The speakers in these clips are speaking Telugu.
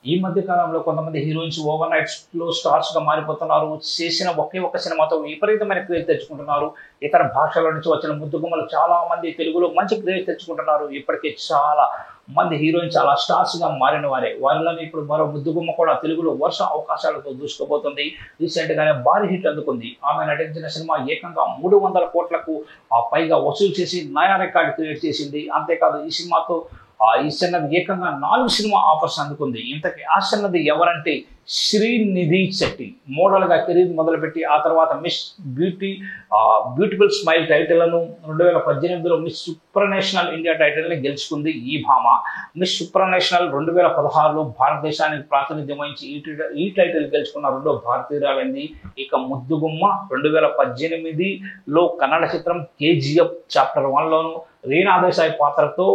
ఈ మధ్య కాలంలో కొంతమంది హీరోయిన్స్ ఓవర్ నైట్స్ లో స్టార్స్ గా మారిపోతున్నారు. చేసిన ఒకే ఒక్క సినిమాతో విపరీతమైన క్రేజ్ తెచ్చుకుంటున్నారు. ఇతర భాషల నుంచి వచ్చిన ముద్దుగుమ్మలు చాలా మంది తెలుగులో మంచి క్రేజ్ తెచ్చుకుంటున్నారు. ఇప్పటికే చాలా మంది హీరోయిన్స్ చాలా స్టార్స్ గా మారిన వారే. వారిలో ఇప్పుడు మరో ముద్దుగుమ్మ కూడా తెలుగులో వరుస అవకాశాలతో దూసుకుపోతుంది. రీసెంట్ గానే భారీ హిట్ అందుకుంది. ఆమె నటించిన సినిమా ఏకంగా 300 కోట్లకు పైగా వసూలు చేసి నయా రికార్డు క్రియేట్ చేసింది. అంతేకాదు ఈ సినిమాతో ఈ చిన్నది ఏకంగా 4 సినిమా ఆఫర్స్ అందుకుంది. ఇంతకీ ఆ చిన్నది ఎవరంటే శ్రీనిధి శెట్టి. మోడల్ గా కెరీర్ మొదలుపెట్టి ఆ తర్వాత మిస్ బ్యూటిఫుల్ స్మైల్ టైటిల్ను 2018లో మిస్ సుప్రనేషనల్ ఇండియా టైటిల్ ని గెలుచుకుంది ఈ భామ. మిస్ సుప్రనేషనల్ 2016లో భారతదేశానికి ప్రాతినిధ్యం వహించి ఈ టైటిల్ గెలుచుకున్న రెండో భారతీయురాలైంది. ఇక ముద్దుగుమ్మ 2018లో కన్నడ చిత్రం KGF చాప్టర్ 1లోను రీనా దేశాయ్ పాత్రతో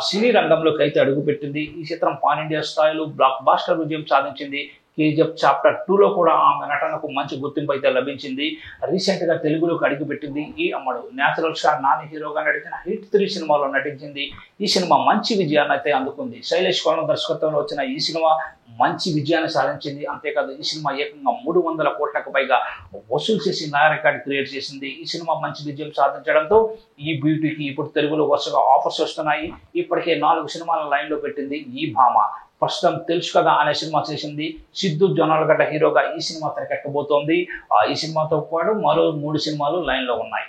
సినీ రంగంలోకి అయితే అడుగుపెట్టింది. ఈ చిత్రం పాన్ ఇండియా స్థాయిలో బ్లాక్ బాస్టర్ విజయం సాధించింది. KGF చాప్టర్ 2లో కూడా ఆమె నటనకు మంచి గుర్తింపు అయితే లభించింది. రీసెంట్ గా తెలుగులోకి అడుగుపెట్టింది ఈ అమ్మడు. నేచురల్ స్టార్ నాని హీరోగా నటించిన హిట్ 3 సినిమాలో నటించింది. ఈ సినిమా మంచి విజయాన్ని అయితే అందుకుంది. శైలేష్ కోన దర్శకత్వంలో వచ్చిన ఈ సినిమా మంచి విజయాన్ని సాధించింది. అంతేకాదు ఈ సినిమా ఏకంగా 300 కోట్లకు పైగా వసూలు చేసి నయా రికార్డ్ క్రియేట్ చేసింది. ఈ సినిమా మంచి విజయం సాధించడంతో ఈ బ్యూటీకి ఇప్పుడు తెలుగులో వరుసగా ఆఫర్స్ వస్తున్నాయి. ఇప్పటికే 4 సినిమాల లైన్ లో పెట్టింది ఈ భామ. ప్రస్తుతం తెలుసు కదా అనే సినిమా చేసింది. సిద్ధు జొన్నలగడ్డ హీరోగా ఈ సినిమా తెరకెక్కబోతోంది. ఈ సినిమాతో పాటు మరో 3 సినిమాలు లైన్ లో ఉన్నాయి.